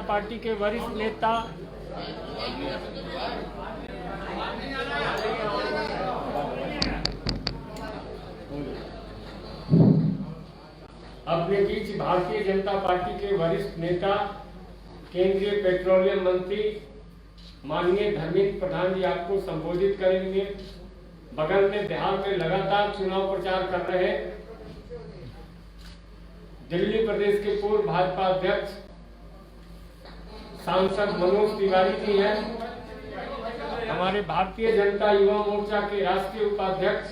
Party के वरिष्ठ नेता अपने बीच भारतीय जनता पार्टी के वरिष्ठ नेता केंद्रीय पेट्रोलियम मंत्री माननीय धर्मेंद्र प्रधान जी आपको संबोधित करेंगे। बगल में बिहार में लगातार चुनाव प्रचार कर रहे दिल्ली प्रदेश के पूर्व भाजपा अध्यक्ष सांसद मनोज तिवारी जी हैं। हमारे भारतीय जनता युवा मोर्चा के राष्ट्रीय उपाध्यक्ष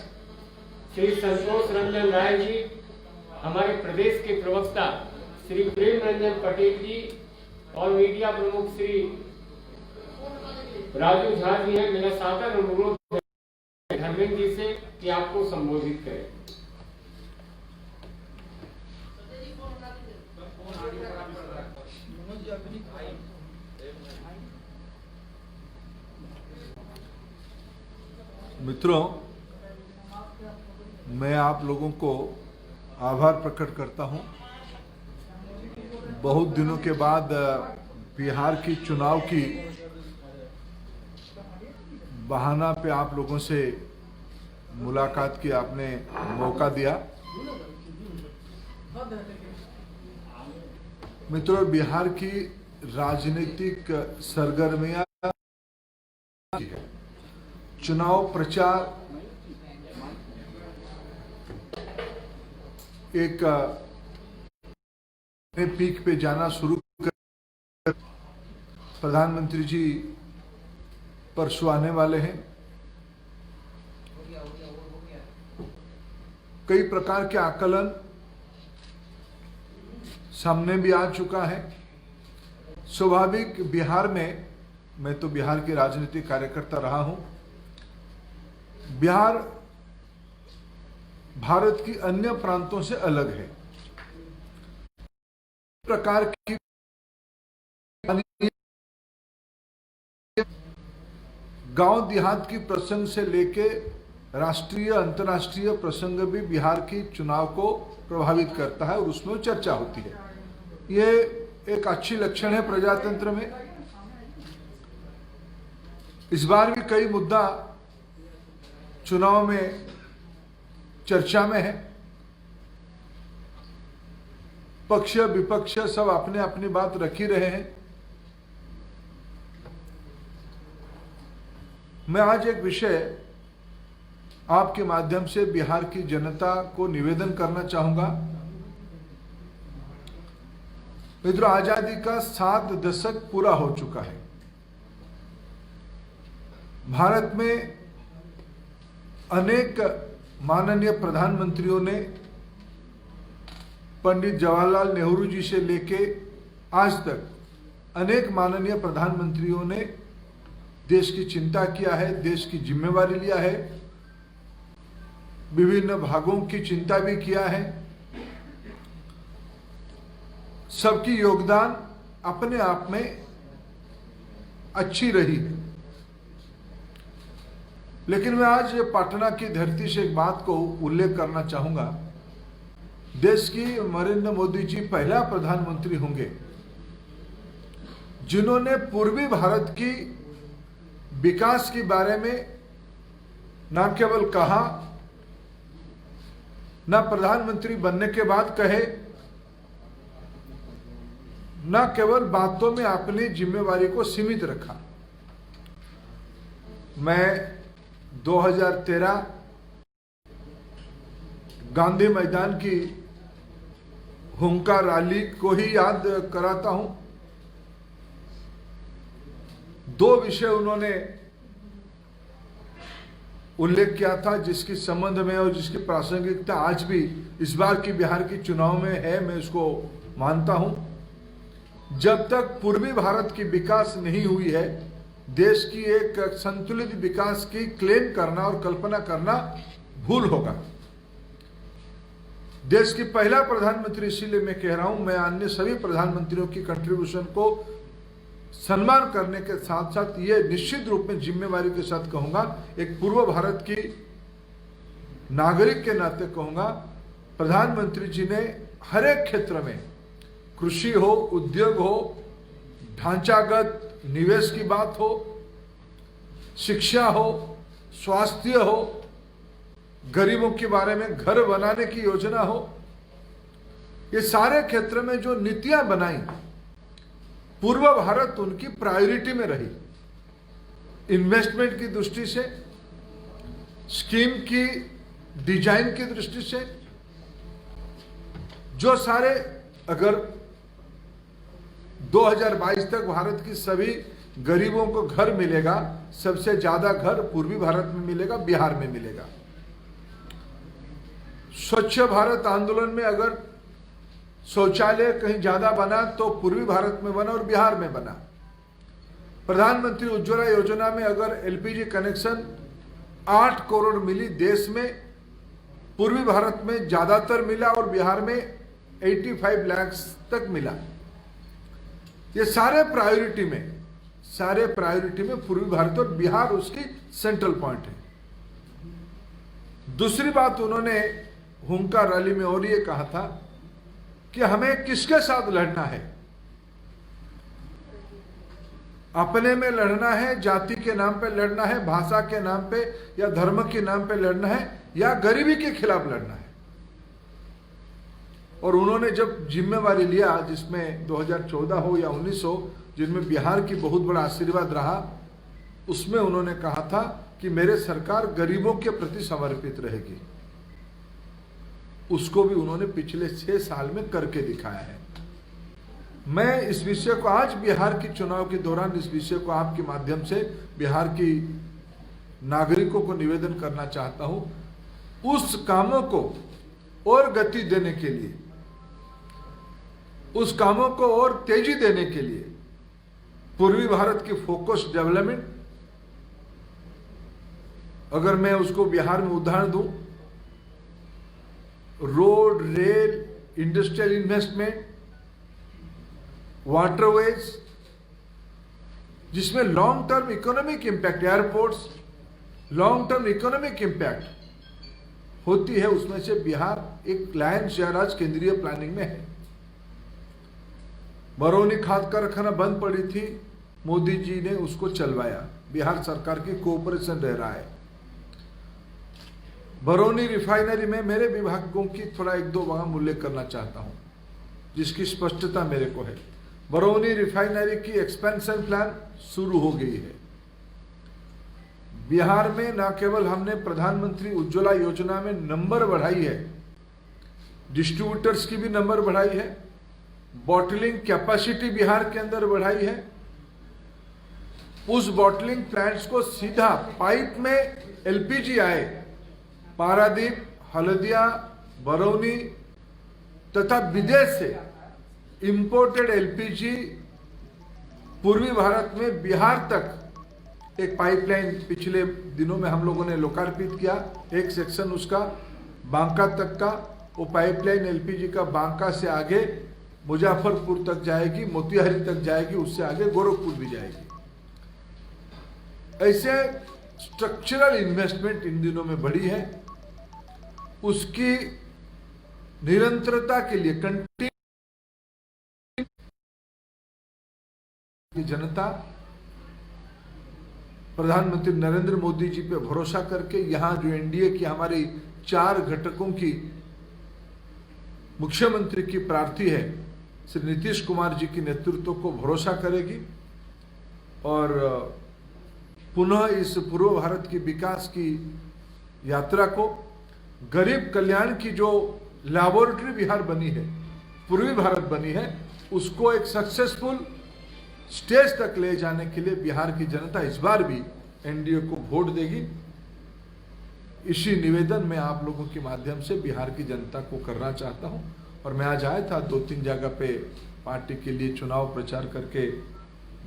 श्री संतोष रंजन राय जी, हमारे प्रदेश के प्रवक्ता श्री प्रेम रंजन पटेल जी और मीडिया प्रमुख श्री राजू झा जी हैं। मेरा सादर अनुरोध है धर्मेंद्र जी से कि आपको संबोधित करें। मित्रों, मैं आप लोगों को आभार प्रकट करता हूं। बहुत दिनों के बाद बिहार की चुनाव की बहाना पे आप लोगों से मुलाकात की आपने मौका दिया। मित्रों, बिहार की राजनीतिक सरगर्मियां चुनाव प्रचार एक पीक पे जाना शुरू कर प्रधानमंत्री जी परसों आने वाले हैं। कई प्रकार के आकलन सामने भी आ चुका है। स्वाभाविक बिहार में, मैं तो बिहार के राजनीतिक कार्यकर्ता रहा हूं, बिहार भारत की अन्य प्रांतों से अलग है। प्रकार की गांव देहात की प्रसंग से लेके राष्ट्रीय अंतर्राष्ट्रीय प्रसंग भी बिहार की चुनाव को प्रभावित करता है और उसमें चर्चा होती है। ये एक अच्छी लक्षण है प्रजातंत्र में। इस बार भी कई मुद्दा चुनाव में चर्चा में है। पक्ष विपक्ष सब अपने अपनी बात रख ही रहे हैं। मैं आज एक विषय आपके माध्यम से बिहार की जनता को निवेदन करना चाहूंगा। मित्रों, आजादी का 7 दशक पूरा हो चुका है। भारत में अनेक माननीय प्रधानमंत्रियों ने पंडित जवाहरलाल नेहरू जी से लेके आज तक अनेक माननीय प्रधानमंत्रियों ने देश की चिंता किया है, देश की जिम्मेवारी लिया है, विभिन्न भागों की चिंता भी किया है। सबकी योगदान अपने आप में अच्छी रही है। लेकिन मैं आज पटना की धरती से एक बात को उल्लेख करना चाहूंगा। देश की नरेंद्र मोदी जी पहला प्रधानमंत्री होंगे जिन्होंने पूर्वी भारत की विकास के बारे में न केवल कहा, न प्रधानमंत्री बनने के बाद कहे, न केवल बातों में अपनी जिम्मेवारी को सीमित रखा। मैं 2013 गांधी मैदान की हुंकार रैली को ही याद कराता हूं। 2 विषय उन्होंने उल्लेख किया था जिसके संबंध में और जिसकी प्रासंगिकता आज भी इस बार की बिहार की चुनाव में है, मैं उसको मानता हूं। जब तक पूर्वी भारत की विकास नहीं हुई है, देश की एक संतुलित विकास की क्लेम करना और कल्पना करना भूल होगा। देश की पहला प्रधानमंत्री, इसीलिए मैं कह रहा हूं, मैं अन्य सभी प्रधानमंत्रियों की कंट्रीब्यूशन को सम्मान करने के साथ साथ ये निश्चित रूप में जिम्मेवारी के साथ कहूंगा, एक पूर्व भारत की नागरिक के नाते कहूंगा, प्रधानमंत्री जी ने हर एक क्षेत्र में, कृषि हो, उद्योग हो, ढांचागत निवेश की बात हो, शिक्षा हो, स्वास्थ्य हो, गरीबों के बारे में घर बनाने की योजना हो, ये सारे क्षेत्र में जो नीतियां बनाई, पूर्व भारत उनकी प्रायोरिटी में रही। इन्वेस्टमेंट की दृष्टि से, स्कीम की डिजाइन की दृष्टि से, जो सारे, अगर 2022 तक भारत की सभी गरीबों को घर मिलेगा, सबसे ज्यादा घर पूर्वी भारत में मिलेगा, बिहार में मिलेगा। स्वच्छ भारत आंदोलन में अगर शौचालय कहीं ज्यादा बना तो पूर्वी भारत में बना और बिहार में बना। प्रधानमंत्री उज्ज्वला योजना में अगर एलपीजी कनेक्शन 8 करोड़ मिली देश में, पूर्वी भारत में ज्यादातर मिला और बिहार में 85 लाख तक मिला। ये सारे प्रायोरिटी में पूर्वी भारत और बिहार उसकी सेंट्रल पॉइंट है। दूसरी बात उन्होंने हुंकार रैली में और ये कहा था कि हमें किसके साथ लड़ना है, अपने में लड़ना है, जाति के नाम पे लड़ना है, भाषा के नाम पे या धर्म के नाम पे लड़ना है, या गरीबी के खिलाफ लड़ना है। और उन्होंने जब जिम्मेवारी लिया, जिसमें 2014 हो या 19 हो, जिनमें बिहार की बहुत बड़ा आशीर्वाद रहा, उसमें उन्होंने कहा था कि मेरे सरकार गरीबों के प्रति समर्पित रहेगी। उसको भी उन्होंने पिछले 6 साल में करके दिखाया है। मैं इस विषय को आज बिहार के चुनाव के दौरान इस विषय को आपके माध्यम से बिहार की नागरिकों को निवेदन करना चाहता हूं। उस कामों को और गति देने के लिए, उस कामों को और तेजी देने के लिए पूर्वी भारत की फोकस डेवलपमेंट, अगर मैं उसको बिहार में उदाहरण दूं, road, rail, industrial investment, waterways, जिसमें long term economic impact, airports, long term economic impact होती है, उसमें से बिहार एक लायन शेयर आज केंद्रीय प्लानिंग में है। बरौनी खाद कारखाना बंद पड़ी थी, मोदी जी ने उसको चलवाया, बिहार सरकार की कोऑपरेशन रह रहा है। बरौनी रिफाइनरी में मेरे विभागों की थोड़ा 1-2 बार उल्लेख करना चाहता हूं, जिसकी स्पष्टता मेरे को है। बरौनी रिफाइनरी की एक्सपेंशन प्लान शुरू हो गई है। बिहार में न केवल हमने प्रधानमंत्री उज्ज्वला योजना में नंबर बढ़ाई है, डिस्ट्रीब्यूटर्स की भी नंबर बढ़ाई है, बॉटलिंग कैपेसिटी बिहार के अंदर बढ़ाई है। उस बॉटलिंग प्लांट्स को सीधा पाइप में एलपीजी आए, पारादीप, हल्दिया, बरौनी तथा विदेश से इंपोर्टेड एलपीजी पूर्वी भारत में बिहार तक एक पाइपलाइन पिछले दिनों में हम लोगों ने लोकार्पित किया। एक सेक्शन उसका बांका तक का, वो पाइपलाइन एलपीजी का बांका से आगे मुजफ्फरपुर तक जाएगी, मोतिहारी तक जाएगी, उससे आगे गोरखपुर भी जाएगी। ऐसे स्ट्रक्चरल इन्वेस्टमेंट इन दिनों में बढ़ी है। उसकी निरंतरता के लिए जनता प्रधानमंत्री नरेंद्र मोदी जी पे भरोसा करके, यहां जो एनडीए की हमारी 4 घटकों की मुख्यमंत्री की प्रार्थी है, श्री नीतीश कुमार जी की नेतृत्व को भरोसा करेगी और पुनः इस पूर्व भारत की विकास की यात्रा को, गरीब कल्याण की जो लैबोरेटरी बिहार बनी है, पूर्वी भारत बनी है, उसको एक सक्सेसफुल स्टेज तक ले जाने के लिए बिहार की जनता इस बार भी एनडीए को वोट देगी। इसी निवेदन मैं आप लोगों के माध्यम से बिहार की जनता को करना चाहता हूं। और मैं आज आया था 2-3 जगह पे पार्टी के लिए चुनाव प्रचार करके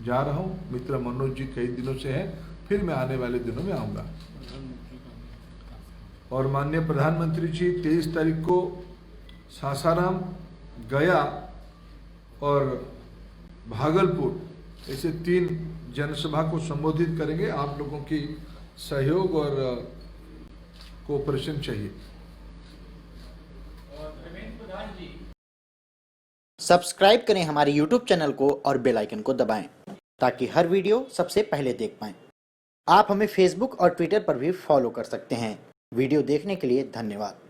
जा रहा हूं। मित्र मनोज जी कई दिनों से हैं, फिर मैं आने वाले दिनों में आऊंगा। और माननीय प्रधानमंत्री जी 23 तारीख को सासाराम, गया और भागलपुर ऐसे 3 जनसभा को संबोधित करेंगे। आप लोगों की सहयोग और कोऑपरेशन चाहिए। सब्सक्राइब करें हमारे YouTube चैनल को और बेल आइकन को दबाएं ताकि हर वीडियो सबसे पहले देख पाएं। आप हमें Facebook और Twitter पर भी फॉलो कर सकते हैं। वीडियो देखने के लिए धन्यवाद।